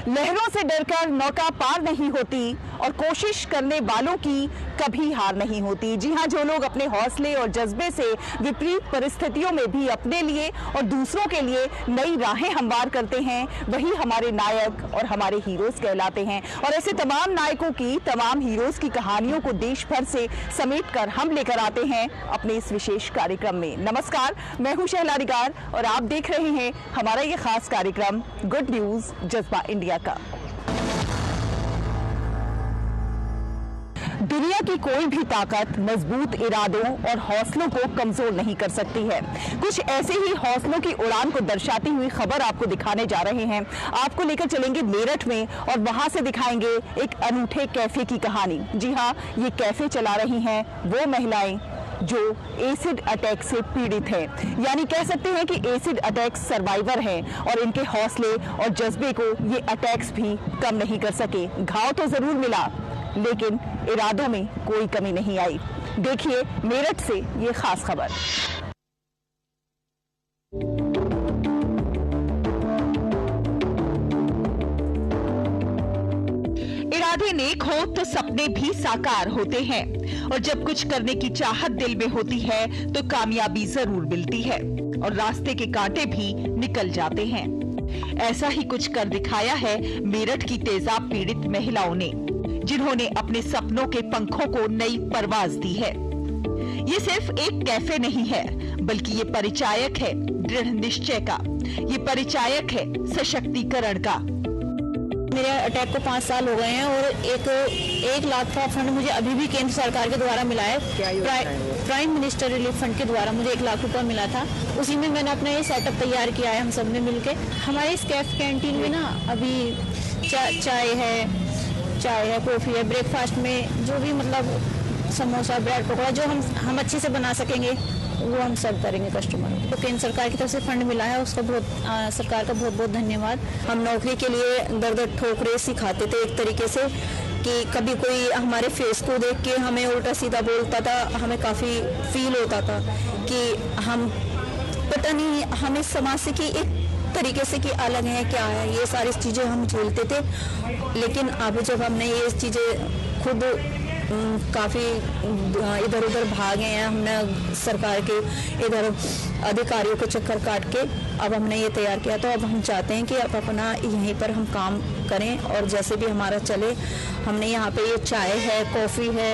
लहरों से डरकर नौका पार नहीं होती और कोशिश करने वालों की कभी हार नहीं होती। जी हाँ, जो लोग अपने हौसले और जज्बे से विपरीत परिस्थितियों में भी अपने लिए और दूसरों के लिए नई राहें हमवार करते हैं, वही हमारे नायक और हमारे हीरोज कहलाते हैं। और ऐसे तमाम नायकों की, तमाम हीरोज की कहानियों को देश भर से समेटकर हम लेकर आते हैं अपने इस विशेष कार्यक्रम में। नमस्कार, मैं हूं शहला निगार और आप देख रहे हैं हमारा ये खास कार्यक्रम गुड न्यूज जज्बा इंडिया का। दुनिया की कोई भी ताकत मजबूत इरादों और हौसलों को कमजोर नहीं कर सकती है। कुछ ऐसे ही हौसलों की उड़ान को दर्शाती हुई खबर आपको दिखाने जा रहे हैं। आपको लेकर चलेंगे मेरठ में और वहां से दिखाएंगे एक अनूठे कैफे की कहानी। जी हाँ, ये कैफे चला रही हैं वो महिलाएं जो एसिड अटैक से पीड़ित हैं, यानी कह सकते हैं कि एसिड अटैक सर्वाइवर हैं और इनके हौसले और जज्बे को ये अटैक्स भी कम नहीं कर सके। घाव तो जरूर मिला लेकिन इरादों में कोई कमी नहीं आई। देखिए मेरठ से ये खास खबर। इरादे नेक हो तो सपने भी साकार होते हैं और जब कुछ करने की चाहत दिल में होती है तो कामयाबी जरूर मिलती है और रास्ते के कांटे भी निकल जाते हैं। ऐसा ही कुछ कर दिखाया है मेरठ की तेजाब पीड़ित महिलाओं ने, जिन्होंने अपने सपनों के पंखों को नई परवाज दी है। ये सिर्फ एक कैफे नहीं है, बल्कि ये परिचायक है दृढ़ निश्चय का, ये परिचायक है सशक्तिकरण का। मेरे अटैक को 5 साल हो गए हैं और एक लाख का फंड मुझे अभी भी केंद्र सरकार के द्वारा मिला है। प्राइम मिनिस्टर रिलीफ फंड के द्वारा मुझे 1 लाख रुपया मिला था। उसी में मैंने अपना ये सेटअप तैयार किया है हम सब ने मिलके। हमारे इस कैफ कैंटीन में ना अभी चाय है, कॉफी है, ब्रेकफास्ट में जो भी मतलब समोसा, ब्रेड पकौड़ा जो हम अच्छे से बना सकेंगे वो हम सर्व करेंगे कस्टमर को। तो केंद्र सरकार की तरफ से फंड मिला है, उसका सरकार का बहुत बहुत धन्यवाद। हम नौकरी के लिए दर ठोकरे सिखाते थे एक तरीके से कि कभी कोई हमारे फेस को देख के हमें उल्टा सीधा बोलता था, हमें काफ़ी फील होता था कि हम पता नहीं हमें समाज से कि एक तरीके से कि अलग है क्या है, ये सारी चीज़ें हम झेलते थे। लेकिन अभी जब हमने ये चीज़ें खुद काफ़ी इधर उधर भागे हैं, हमने सरकार के इधर अधिकारियों को चक्कर काट के अब हमने ये तैयार किया, तो अब हम चाहते हैं कि अब अपना यहीं पर हम काम करें और जैसे भी हमारा चले। हमने यहाँ पे ये चाय है, कॉफ़ी है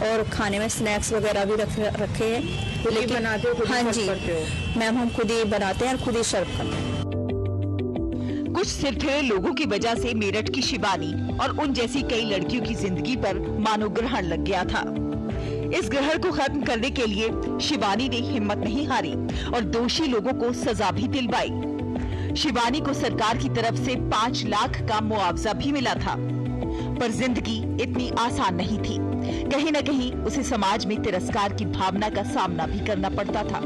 और खाने में स्नैक्स वगैरह भी रखे हैं। लेकिन बनाते हो? हाँ जी मैम, हम खुद ही बनाते हैं और खुद ही सर्व करते हैं। कुछ सिरफिरे लोगों की वजह से मेरठ की शिवानी और उन जैसी कई लड़कियों की जिंदगी पर मानो ग्रहण लग गया था। इस ग्रहण को खत्म करने के लिए शिवानी ने हिम्मत नहीं हारी और दोषी लोगों को सजा भी दिलवाई। शिवानी को सरकार की तरफ से 5 लाख का मुआवजा भी मिला था, पर जिंदगी इतनी आसान नहीं थी। कहीं न कहीं उसे समाज में तिरस्कार की भावना का सामना भी करना पड़ता था।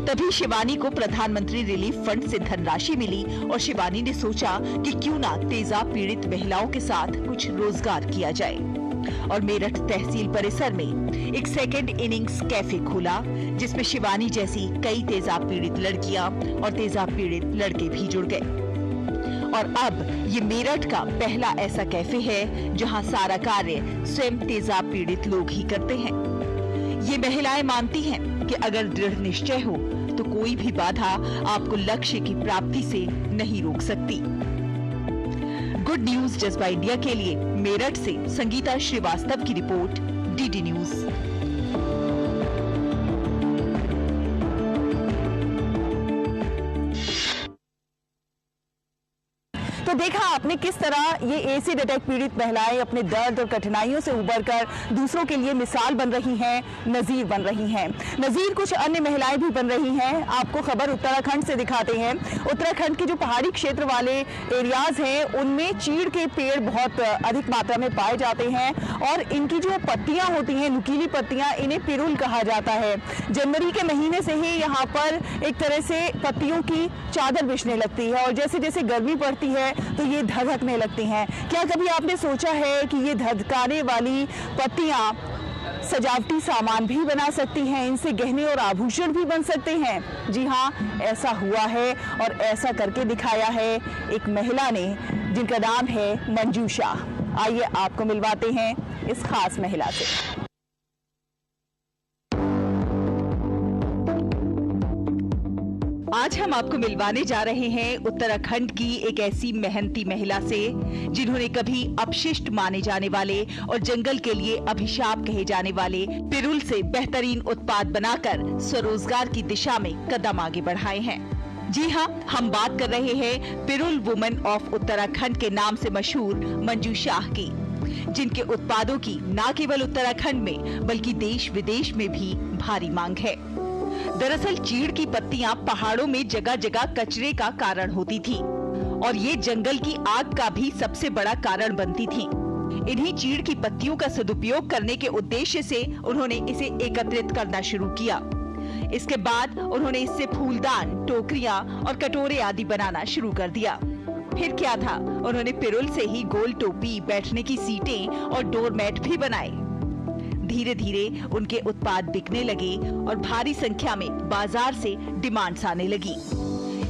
तभी शिवानी को प्रधानमंत्री रिलीफ फंड से धनराशि मिली और शिवानी ने सोचा कि क्यों ना तेजाब पीड़ित महिलाओं के साथ कुछ रोजगार किया जाए और मेरठ तहसील परिसर में एक सेकेंड इनिंग्स कैफे खोला, जिसमें शिवानी जैसी कई तेजाब पीड़ित लड़कियां और तेजाब पीड़ित लड़के भी जुड़ गए। और अब ये मेरठ का पहला ऐसा कैफे है जहां सारा कार्य स्वयं तेजाब पीड़ित लोग ही करते हैं। ये महिलाएं मानती हैं कि अगर दृढ़ निश्चय हो तो कोई भी बाधा आपको लक्ष्य की प्राप्ति से नहीं रोक सकती। गुड न्यूज जज्बा इंडिया के लिए मेरठ से संगीता श्रीवास्तव की रिपोर्ट, डीडी न्यूज। तो देखा आपने किस तरह ये एसिड अटैक पीड़ित महिलाएं अपने दर्द और कठिनाइयों से उबरकर दूसरों के लिए मिसाल बन रही हैं, नजीर बन रही हैं। नजीर कुछ अन्य महिलाएं भी बन रही हैं। आपको खबर उत्तराखंड से दिखाते हैं। उत्तराखंड के जो पहाड़ी क्षेत्र वाले एरियाज हैं उनमें चीड़ के पेड़ बहुत अधिक मात्रा में पाए जाते हैं और इनकी जो पत्तियां होती हैं, नुकीली पत्तियां, इन्हें पिरुल कहा जाता है। जनवरी के महीने से ही यहाँ पर एक तरह से पत्तियों की चादर बिछने लगती है और जैसे जैसे गर्मी पड़ती है तो ये धधकने लगती हैं। क्या कभी आपने सोचा है कि ये धधकाने वाली पत्तियां सजावटी सामान भी बना सकती हैं, इनसे गहने और आभूषण भी बन सकते हैं? जी हाँ, ऐसा हुआ है और ऐसा करके दिखाया है एक महिला ने जिनका नाम है मंजूषा। आइए आपको मिलवाते हैं इस खास महिला से। आज हम आपको मिलवाने जा रहे हैं उत्तराखंड की एक ऐसी मेहनती महिला से जिन्होंने कभी अपशिष्ट माने जाने वाले और जंगल के लिए अभिशाप कहे जाने वाले पिरुल से बेहतरीन उत्पाद बनाकर स्वरोजगार की दिशा में कदम आगे बढ़ाए हैं। जी हाँ, हम बात कर रहे हैं पिरुल वुमेन ऑफ उत्तराखंड के नाम से मशहूर मंजू शाह की, जिनके उत्पादों की न केवल उत्तराखंड में बल्कि देश विदेश में भी भारी मांग है। दरअसल चीड़ की पत्तियां पहाड़ों में जगह जगह कचरे का कारण होती थी और ये जंगल की आग का भी सबसे बड़ा कारण बनती थी। इन्हीं चीड़ की पत्तियों का सदुपयोग करने के उद्देश्य से उन्होंने इसे एकत्रित करना शुरू किया। इसके बाद उन्होंने इससे फूलदान, टोकरियां और कटोरे आदि बनाना शुरू कर दिया। फिर क्या था, उन्होंने पिरुल से ही गोल टोपी, बैठने की सीटें और डोरमैट भी बनाए। धीरे धीरे उनके उत्पाद बिकने लगे और भारी संख्या में बाजार से डिमांड्स आने लगी।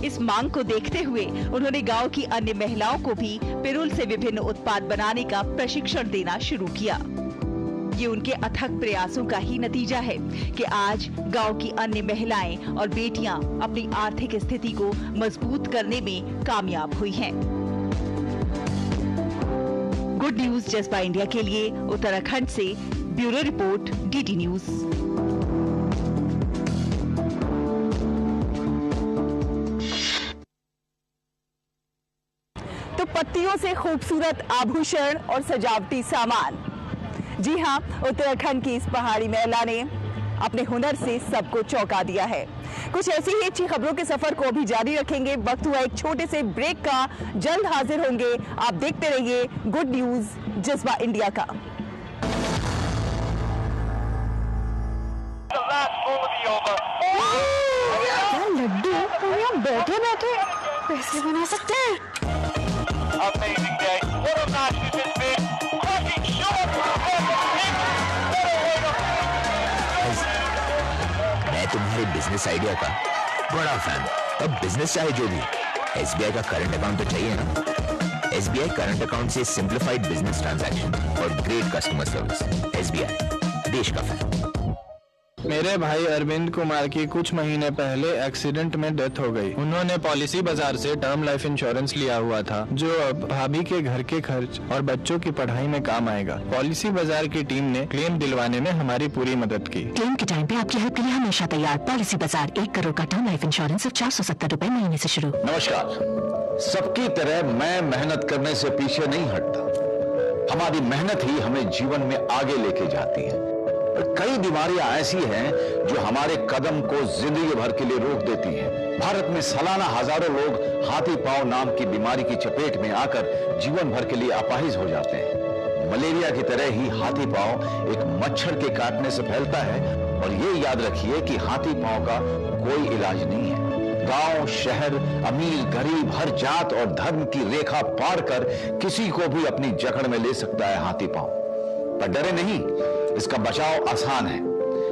इस मांग को देखते हुए उन्होंने गांव की अन्य महिलाओं को भी पिरुल से विभिन्न उत्पाद बनाने का प्रशिक्षण देना शुरू किया। ये उनके अथक प्रयासों का ही नतीजा है कि आज गांव की अन्य महिलाएं और बेटियां अपनी आर्थिक स्थिति को मजबूत करने में कामयाब हुई हैं। गुड न्यूज जज्बा इंडिया के लिए उत्तराखंड से ब्यूरो रिपोर्ट, डीडी न्यूज। तो पत्तियों से खूबसूरत आभूषण और सजावटी सामान। जी हाँ, उत्तराखंड की इस पहाड़ी महिला ने अपने हुनर से सबको चौंका दिया है। कुछ ऐसी ही अच्छी खबरों के सफर को भी जारी रखेंगे। वक्त हुआ एक छोटे से ब्रेक का, जल्द हाजिर होंगे। आप देखते रहिए गुड न्यूज जज्बा इंडिया का। क्या लड्डू, हम यहाँ बैठे बैठे पैसे बना सकते हैं। मैं तुम्हारे बिजनेस आइडिया का बड़ा फैन। अब बिजनेस चाहे जो भी, SBI का करंट अकाउंट तो चाहिए ना। SBI करंट अकाउंट से सिंप्लीफाइड बिजनेस ट्रांजैक्शन और ग्रेट कस्टमर सर्विस। SBI, देश का फैन। मेरे भाई अरविंद कुमार की कुछ महीने पहले एक्सीडेंट में डेथ हो गई। उन्होंने पॉलिसी बाजार से टर्म लाइफ इंश्योरेंस लिया हुआ था, जो अब भाभी के घर के खर्च और बच्चों की पढ़ाई में काम आएगा। पॉलिसी बाजार की टीम ने क्लेम दिलवाने में हमारी पूरी मदद की। क्लेम के टाइम पे आपकी हेल्प के लिए हमेशा तैयार। पॉलिसी बाजार, 1 करोड़ का टर्म लाइफ इंश्योरेंस सिर्फ 470 रुपए महीने से शुरू। नमस्कार। सबकी तरह मैं मेहनत करने से पीछे नहीं हटता। हमारी मेहनत ही हमें जीवन में आगे लेके जाती है। कई बीमारियां ऐसी हैं जो हमारे कदम को जिंदगी भर के लिए रोक देती हैं। भारत में सालाना हजारों लोग हाथी पांव नाम की बीमारी की चपेट में आकर जीवन भर के लिए अपाहिज हो जाते हैं। मलेरिया की तरह ही हाथी पांव एक मच्छर के काटने से फैलता है और ये याद रखिए कि हाथी पांव का कोई इलाज नहीं है। गांव, शहर, अमीर, गरीब, हर जात और धर्म की रेखा पार कर किसी को भी अपनी जकड़ में ले सकता है हाथी पांव। पर डरे नहीं, इसका बचाव आसान है।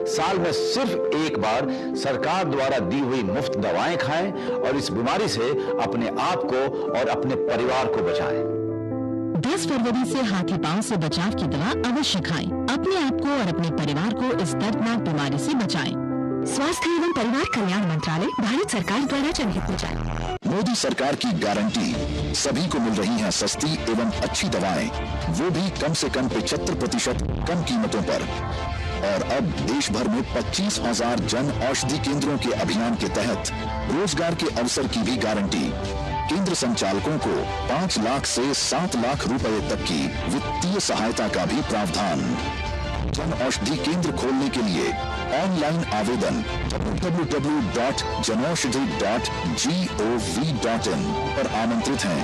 साल में सिर्फ एक बार सरकार द्वारा दी हुई मुफ्त दवाएं खाएं और इस बीमारी से अपने आप को और अपने परिवार को बचाएं। 10 फरवरी से हाथी पांव से बचाव की दवा अवश्य खाएं। अपने आप को और अपने परिवार को इस दर्दनाक बीमारी से बचाएं। स्वास्थ्य एवं परिवार कल्याण मंत्रालय, भारत सरकार द्वारा जनहित में जारी। मोदी सरकार की गारंटी, सभी को मिल रही हैं सस्ती एवं अच्छी दवाएं, वो भी कम से कम 75% कम कीमतों पर। और अब देश भर में 25,000 जन औषधि केंद्रों के अभियान के तहत रोजगार के अवसर की भी गारंटी। केंद्र संचालकों को 5 लाख से 7 लाख रुपए तक की वित्तीय सहायता का भी प्रावधान। जन औषधि केंद्र खोलने के लिए ऑनलाइन आवेदन www.janaushadhi.gov.in पर आमंत्रित हैं।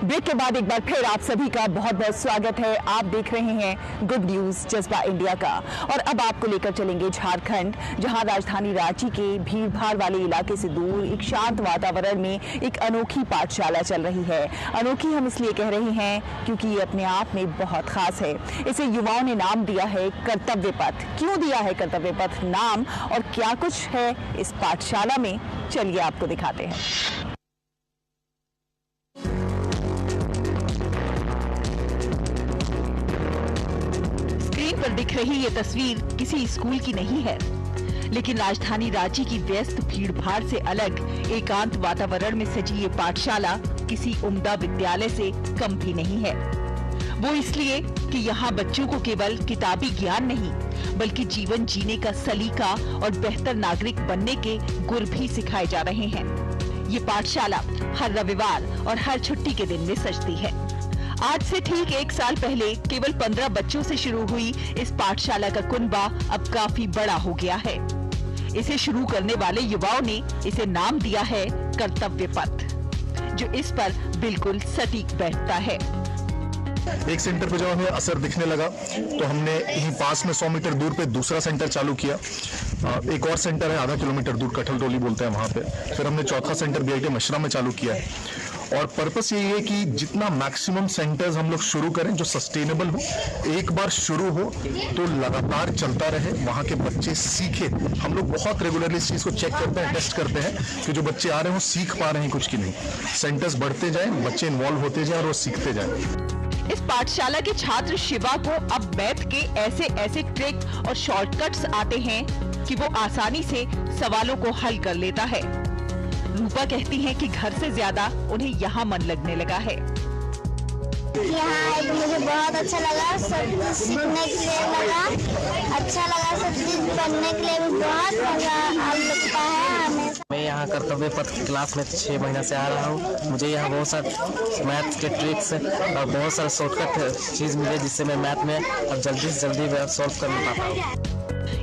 ब्रेक के बाद एक बार फिर आप सभी का बहुत बहुत स्वागत है। आप देख रहे हैं गुड न्यूज जज्बा इंडिया का, और अब आपको लेकर चलेंगे झारखंड, जहां राजधानी रांची के भीड़ भाड़ वाले इलाके से दूर एक शांत वातावरण में एक अनोखी पाठशाला चल रही है। अनोखी हम इसलिए कह रहे हैं क्योंकि ये अपने आप में बहुत खास है। इसे युवाओं ने नाम दिया है कर्तव्य पथ। क्यों दिया है कर्तव्य पथ नाम और क्या कुछ है इस पाठशाला में, चलिए आपको दिखाते हैं। स्क्रीन पर दिख रही ये तस्वीर किसी स्कूल की नहीं है, लेकिन राजधानी रांची की व्यस्त भीड़ भाड़ से अलग एकांत वातावरण में सजी ये पाठशाला किसी उम्दा विद्यालय से कम भी नहीं है। वो इसलिए कि यहाँ बच्चों को केवल किताबी ज्ञान नहीं, बल्कि जीवन जीने का सलीका और बेहतर नागरिक बनने के गुर भी सिखाए जा रहे हैं। ये पाठशाला हर रविवार और हर छुट्टी के दिन में सजती है। आज से ठीक 1 साल पहले केवल 15 बच्चों से शुरू हुई इस पाठशाला का कुनबा अब काफी बड़ा हो गया है। इसे शुरू करने वाले युवाओं ने इसे नाम दिया है कर्तव्य पथ, जो इस पर बिल्कुल सटीक बैठता है। एक सेंटर पे जब हमें असर दिखने लगा तो हमने यहीं पास में 100 मीटर दूर पे दूसरा सेंटर चालू किया। एक और सेंटर है आधा किलोमीटर दूर, कठल टोली बोलते हैं वहां पे। फिर हमने चौथा सेंटर बीआईटी मशरा में चालू किया है। और पर्पस यही है कि जितना मैक्सिमम सेंटर्स हम लोग शुरू करें जो सस्टेनेबल हो, एक बार शुरू हो तो लगातार चलता रहे, वहां के बच्चे सीखे। हम लोग बहुत रेगुलरली इस चीज को चेक करते हैं, टेस्ट करते हैं कि जो बच्चे आ रहे हैं वो सीख पा रहे हैं कुछ की नहीं। सेंटर्स बढ़ते जाए, बच्चे इन्वॉल्व होते जाए और वो सीखते जाए। इस पाठशाला के छात्र शिवा को अब मैथ के ऐसे ट्रिक और शॉर्टकट्स आते हैं कि वो आसानी से सवालों को हल कर लेता है। रूपा कहती हैं कि घर से ज्यादा उन्हें यहाँ मन लगने लगा है। यहाँ मुझे बहुत अच्छा लगा, सब कुछ सीखने के लिए लगा, अच्छा लगा, सब चीज पढ़ने के लिए भी बहुत मजा लगता है हमें। मैं यहाँ कर्तव्य पथ क्लास में 6 महीना से आ रहा हूँ। मुझे यहाँ बहुत सारे मैथ के ट्रिक्स और बहुत सारे शॉर्टकट चीज मिले, जिससे मैं मैथ में अब जल्दी से जल्दी सॉल्व कर पाता हूँ।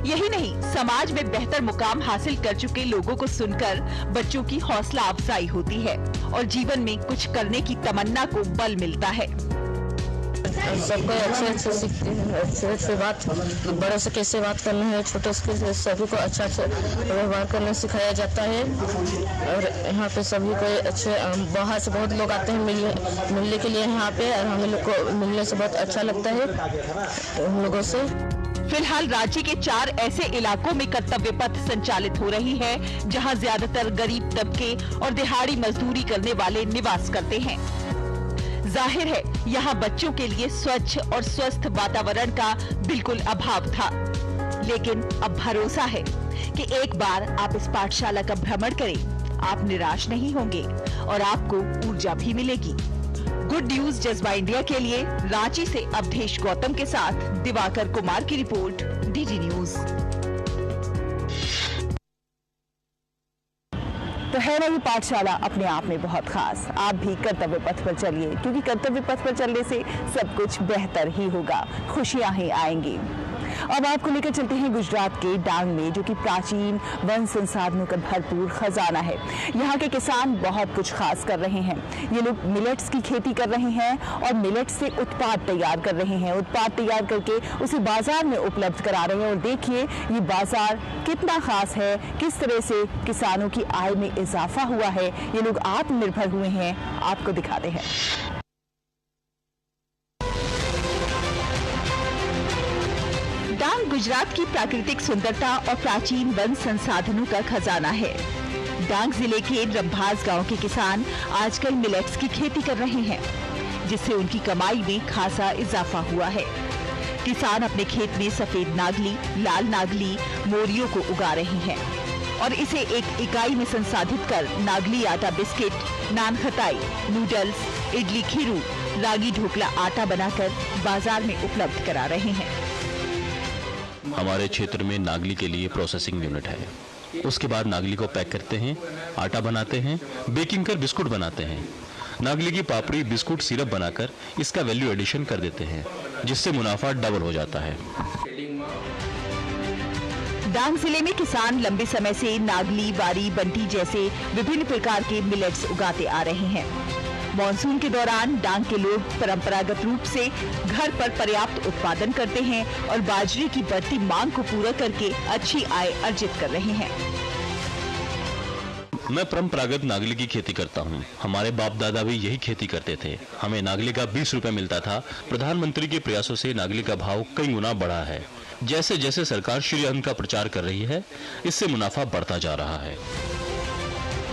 यही नहीं, समाज में बेहतर मुकाम हासिल कर चुके लोगों को सुनकर बच्चों की हौसला अफजाई होती है और जीवन में कुछ करने की तमन्ना को बल मिलता है। सबको अच्छे सीखते हैं, अच्छे बात, बड़ों से कैसे बात करना है, छोटे से सभी को अच्छा व्यवहार करना सिखाया जाता है। और यहाँ पे सभी को अच्छे, बाहर से बहुत लोग आते हैं मिलने के लिए यहाँ पे, और हम लोग को मिलने से बहुत अच्छा लगता है उन लोगों से। फिलहाल रांची के 4 ऐसे इलाकों में कर्तव्य पथ संचालित हो रही है, जहां ज्यादातर गरीब तबके और दिहाड़ी मजदूरी करने वाले निवास करते हैं। जाहिर है यहाँ बच्चों के लिए स्वच्छ और स्वस्थ वातावरण का बिल्कुल अभाव था, लेकिन अब भरोसा है कि एक बार आप इस पाठशाला का भ्रमण करें, आप निराश नहीं होंगे और आपको ऊर्जा भी मिलेगी। गुड न्यूज जज्बा इंडिया के लिए रांची से अवधेश गौतम के साथ दिवाकर कुमार की रिपोर्ट, डीडी न्यूज। तो है ना ये पाठशाला अपने आप में बहुत खास। आप भी कर्तव्य पथ पर चलिए, क्योंकि कर्तव्य पथ पर चलने से सब कुछ बेहतर ही होगा, खुशियां ही आएंगी। अब आपको लेकर चलते हैं गुजरात के डांग में, जो कि प्राचीन वन संसाधनों का भरपूर खजाना है। यहाँ के किसान बहुत कुछ खास कर रहे हैं। ये लोग मिलेट्स की खेती कर रहे हैं और मिलेट्स से उत्पाद तैयार कर रहे हैं। उत्पाद तैयार करके उसे बाजार में उपलब्ध करा रहे हैं। और देखिए ये बाजार कितना खास है, किस तरह से किसानों की आय में इजाफा हुआ है, ये लोग आत्मनिर्भर हुए हैं, आपको दिखाते हैं। डांग गुजरात की प्राकृतिक सुंदरता और प्राचीन वन संसाधनों का खजाना है। डांग जिले के रंभास गांव के किसान आजकल मिलेट्स की खेती कर रहे हैं, जिससे उनकी कमाई में खासा इजाफा हुआ है। किसान अपने खेत में सफेद नागली, लाल नागली, मोरियों को उगा रहे हैं और इसे एक इकाई में संसाधित कर नागली आटा बिस्किट, नान खटाई, नूडल्स, इडली खीरू, रागी ढोकला आटा बनाकर बाजार में उपलब्ध करा रहे हैं। हमारे क्षेत्र में नागली के लिए प्रोसेसिंग यूनिट है। उसके बाद नागली को पैक करते हैं, आटा बनाते हैं, बेकिंग कर बिस्कुट बनाते हैं। नागली की पापड़ी बिस्कुट सिरप बनाकर इसका वैल्यू एडिशन कर देते हैं, जिससे मुनाफा डबल हो जाता है। डांग जिले में किसान लंबे समय से नागली, वारी, बंटी जैसे विभिन्न प्रकार के मिलेट्स उगाते आ रहे हैं। मॉनसून के दौरान डांग के लोग परंपरागत रूप से घर पर पर्याप्त उत्पादन करते हैं और बाजरे की बढ़ती मांग को पूरा करके अच्छी आय अर्जित कर रहे हैं। मैं परंपरागत नागली की खेती करता हूँ। हमारे बाप दादा भी यही खेती करते थे। हमें नागली का 20 रुपए मिलता था। प्रधानमंत्री के प्रयासों से नागली का भाव कई गुना बढ़ा है। जैसे जैसे सरकार श्री अन्न का प्रचार कर रही है, इससे मुनाफा बढ़ता जा रहा है।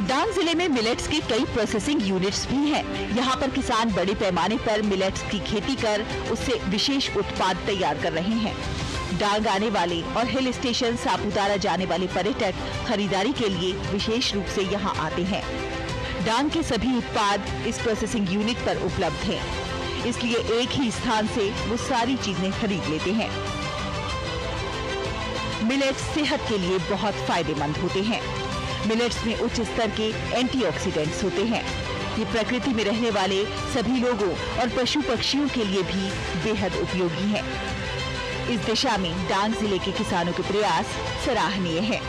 डांग जिले में मिलेट्स के कई प्रोसेसिंग यूनिट्स भी हैं। यहाँ पर किसान बड़े पैमाने पर मिलेट्स की खेती कर उससे विशेष उत्पाद तैयार कर रहे हैं। डांग आने वाले और हिल स्टेशन सापुतारा जाने वाले पर्यटक खरीदारी के लिए विशेष रूप से यहाँ आते हैं। डांग के सभी उत्पाद इस प्रोसेसिंग यूनिट पर उपलब्ध हैं, इसलिए एक ही स्थान से वो सारी चीजें खरीद लेते हैं। मिलेट्स सेहत के लिए बहुत फायदेमंद होते हैं। मिलेट्स में उच्च स्तर के एंटीऑक्सीडेंट्स होते हैं। ये प्रकृति में रहने वाले सभी लोगों और पशु पक्षियों के लिए भी बेहद उपयोगी हैं। इस दिशा में डांग जिले के किसानों के प्रयास सराहनीय हैं।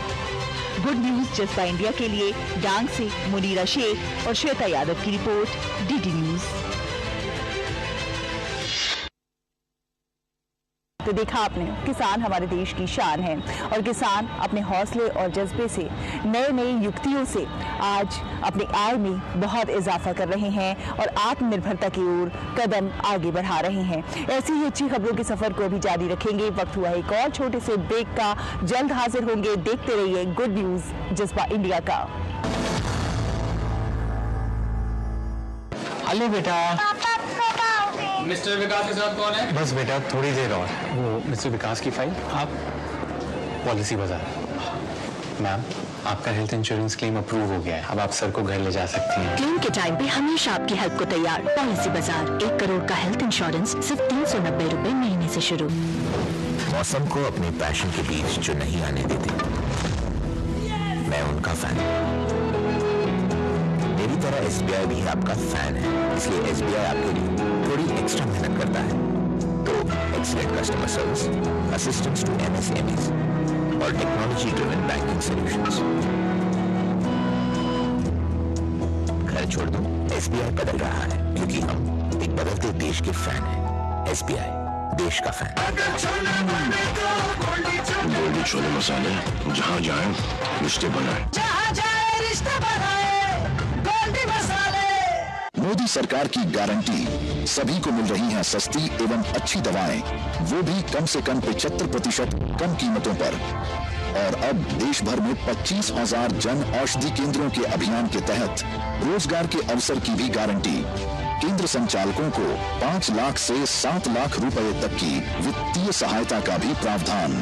गुड न्यूज जज्बा इंडिया के लिए डांग से मुनीरा शेख और श्वेता यादव की रिपोर्ट, डीडी न्यूज। तो देखा आपने, किसान हमारे देश की शान है और किसान अपने हौसले और जज्बे से नए नई युक्तियों से आज अपनी आय में बहुत इजाफा कर रहे हैं और आत्मनिर्भरता की ओर कदम आगे बढ़ा रहे हैं। ऐसी ही अच्छी खबरों के सफर को भी जारी रखेंगे। वक्त हुआ एक और छोटे से ब्रेक का, जल्द हाजिर होंगे। देखते रहिए गुड न्यूज जज्बा इंडिया का। हेलो बेटा। मिस्टर विकास के साथ कौन है? बस बेटा थोड़ी देर और। वो मिस्टर विकास की फाइल आप पॉलिसी बाजार। मैम, आपका हेल्थ इंश्योरेंस क्लेम अप्रूव हो गया है। अब आप सर को घर ले जा सकती हैं। क्लेम के टाइम पे हमेशा आपकी हेल्प को तैयार। पॉलिसी बाजार, 1 करोड़ का हेल्थ इंश्योरेंस सिर्फ 390 रुपए महीने से शुरू। मौसम को अपने पैशन के बीच जो नहीं आने देते, मैं उनका फैन। मेरी तरह SBI भी आपका फैन है, इसलिए SBI आपके लिए थोड़ी एक्स्ट्रा मेहनत करता है। तो excellent customer service, assistance to MSMEs और टेक्नोलॉजी ड्रिवन बैंकिंग सॉल्यूशंस। घर छोड़ दो, SBI बदल रहा है क्योंकि हम एक बदलते देश के फैन हैं। SBI, देश का फैन। गोल्डी छोले मसाले, जहाँ जाए रिश्ते बनाए। मोदी सरकार की गारंटी, सभी को मिल रही हैं सस्ती एवं अच्छी दवाएं, वो भी कम से कम 75% कम कीमतों पर। और अब देश भर में 25,000 जन औषधि केंद्रों के अभियान के तहत रोजगार के अवसर की भी गारंटी। केंद्र संचालकों को 5 लाख से 7 लाख रुपए तक की वित्तीय सहायता का भी प्रावधान।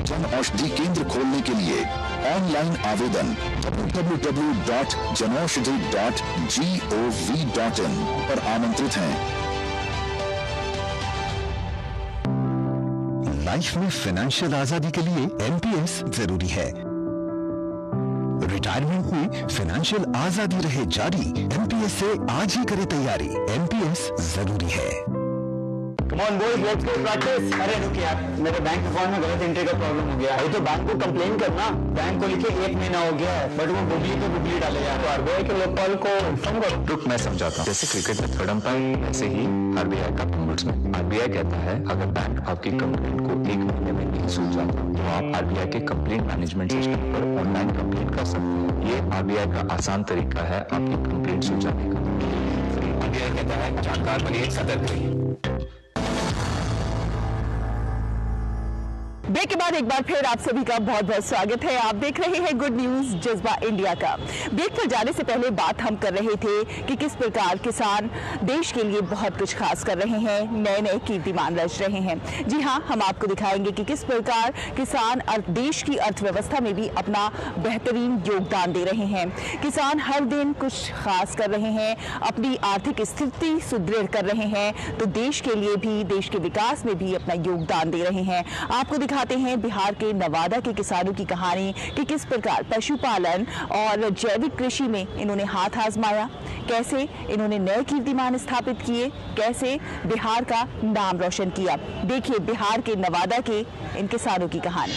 जन औषधि केंद्र खोलने के लिए ऑनलाइन आवेदन www.janaushadhi.gov.in पर आमंत्रित हैं। लाइफ में फाइनेंशियल आजादी के लिए MPS जरूरी है। रिटायरमेंट में फाइनेंशियल आजादी रहे जारी, MPS से आज ही करें तैयारी। MPS जरूरी है। Come on boys, let's go practice। अरे रुक यार, मेरे बैंक अकाउंट में गलत एंट्री का प्रॉब्लम हो गया है। तो बैंक को कंप्लेन करना। बैंक को लिखे 1 महीना हो गया है, बट वो बुबली पे बुबली डाले यार। तो RBI के लोकपाल को इन्फॉर्म करो। रुक, मैं समझाता हूँ। जैसे क्रिकेट में थर्ड अंपायर, ऐसे ही RBI का ombudsman। RBI कहता है अगर बैंक आपकी कंप्लेंट को 1 महीने में नहीं सुलझाता तो आप RBI के कंप्लेंट मैनेजमेंट सिस्टम पर ऑनलाइन कंप्लेंट कर सकते हैं। ये RBI का आसान तरीका है आपकी कंप्लेंट सुलझाने का। RBI कहता है जानकार बनिए, सतर्क रहिए। ब्रेक के बाद एक बार फिर आप सभी का बहुत बहुत स्वागत है। आप देख रहे हैं गुड न्यूज जज्बा इंडिया का। ब्रेक पर जाने से पहले बात हम कर रहे थे कि किस प्रकार किसान देश के लिए बहुत कुछ खास कर रहे हैं, नए नए कीर्तिमान रच रहे हैं। जी हाँ, हम आपको दिखाएंगे कि किस प्रकार किसान देश की अर्थव्यवस्था में भी अपना बेहतरीन योगदान दे रहे हैं। किसान हर दिन कुछ खास कर रहे हैं, अपनी आर्थिक स्थिति सुदृढ़ कर रहे हैं, तो देश के लिए भी, देश के विकास में भी अपना योगदान दे रहे हैं। आपको दिखाते हैं बिहार के नवादा के किसानों की कहानी कि किस प्रकार पशुपालन और जैविक कृषि में इन्होंने हाथ आजमाया, कैसे इन्होंने नए कीर्तिमान स्थापित किए, कैसे बिहार का नाम रोशन किया। देखिए बिहार के नवादा के इन किसानों की कहानी।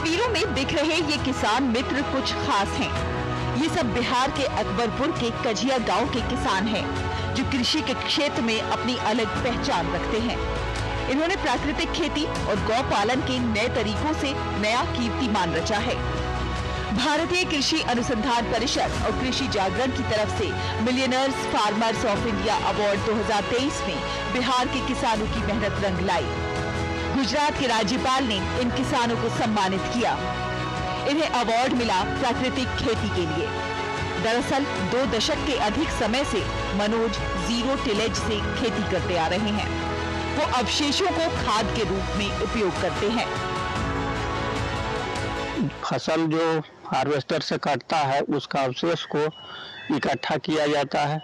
तस्वीरों में दिख रहे ये किसान मित्र कुछ खास हैं। ये सब बिहार के अकबरपुर के कजिया गांव के किसान हैं, जो कृषि के क्षेत्र में अपनी अलग पहचान रखते हैं। इन्होंने प्राकृतिक खेती और गौ पालन के नए तरीकों से नया कीर्तिमान रचा है। भारतीय कृषि अनुसंधान परिषद और कृषि जागरण की तरफ से millionaires farmers of India award 2023 में बिहार के किसानों की मेहनत रंग लाई। गुजरात के राज्यपाल ने इन किसानों को सम्मानित किया। इन्हें अवार्ड मिला प्राकृतिक खेती के लिए। दरअसल 2 दशक के अधिक समय से मनोज जीरो टिलेज से खेती करते आ रहे हैं। वो अवशेषों को खाद के रूप में उपयोग करते हैं। फसल जो हार्वेस्टर से कटता है उसका अवशेष को इकट्ठा किया जाता है,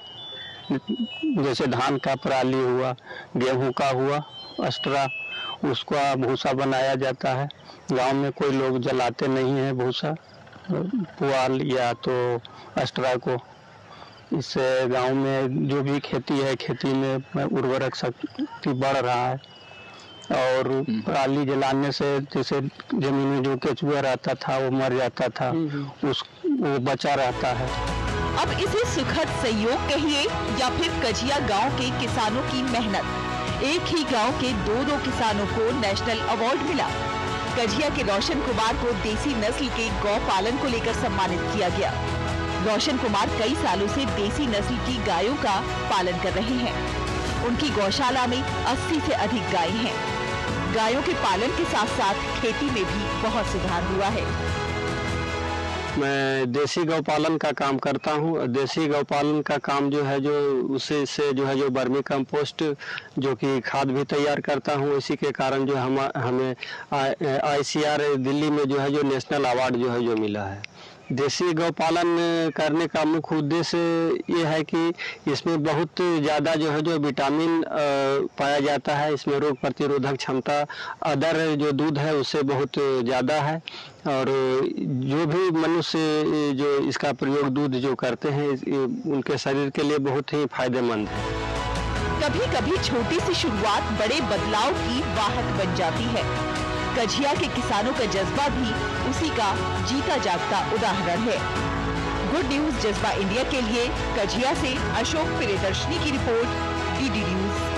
जैसे धान का पराली हुआ, गेहूं का हुआ अस्ट्रा, उसका भूसा बनाया जाता है। गांव में कोई लोग जलाते नहीं है भूसा, पुआल या तो अस्ट्रा को। इससे गांव में जो भी खेती है, खेती में उर्वरक शक्ति बढ़ रहा है। और पराली जलाने से जैसे जमीन में जो केचुआ रहता था वो मर जाता था, वो बचा रहता है। अब इसे सुखद संयोग कहिए या फिर कजिया गांव के किसानों की मेहनत। एक ही गांव के 2 किसानों को नेशनल अवार्ड मिला। कजिया के रोशन कुमार को देसी नस्ल के गौ पालन को लेकर सम्मानित किया गया। रोशन कुमार कई सालों से देसी नस्ल की गायों का पालन कर रहे हैं। उनकी गौशाला में 80 से अधिक गायें हैं। गायों के पालन के साथ साथ खेती में भी बहुत सुधार हुआ है। मैं देसी गौपालन का काम करता हूँ। देसी गौपालन का काम जो है, जो उसे से जो है जो वर्मी कंपोस्ट जो कि खाद भी तैयार करता हूँ। इसी के कारण जो हमें ICR दिल्ली में जो है जो नेशनल अवार्ड जो है जो मिला है। देसी गौपालन करने का मुख्य उद्देश्य ये है कि इसमें बहुत ज़्यादा जो है जो विटामिन पाया जाता है। इसमें रोग प्रतिरोधक क्षमता अदर जो दूध है उससे बहुत ज़्यादा है। और जो भी मनुष्य जो इसका प्रयोग दूध जो करते हैं उनके शरीर के लिए बहुत ही फायदेमंद है। कभी कभी छोटी सी शुरुआत बड़े बदलाव की वाहक बन जाती है। कजिया के किसानों का जज्बा भी उसी का जीता जागता उदाहरण है। गुड न्यूज जज्बा इंडिया के लिए कजिया से अशोक प्रियदर्शनी की रिपोर्ट, DD न्यूज।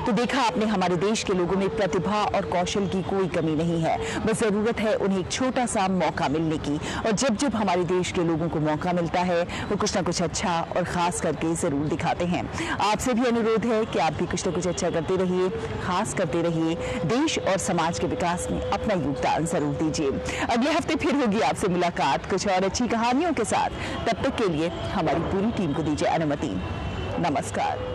तो देखा आपने, हमारे देश के लोगों में प्रतिभा और कौशल की कोई कमी नहीं है। बस जरूरत है उन्हें एक छोटा सा मौका मिलने की। और जब जब हमारे देश के लोगों को मौका मिलता है वो कुछ ना कुछ अच्छा और खास करके जरूर दिखाते हैं। आपसे भी अनुरोध है कि आप भी कुछ ना कुछ अच्छा करते रहिए, खास करते रहिए, देश और समाज के विकास में अपना योगदान जरूर दीजिए। अगले हफ्ते फिर होगी आपसे मुलाकात कुछ और अच्छी कहानियों के साथ। तब तक के लिए हमारी पूरी टीम को दीजिए अनुमति। नमस्कार।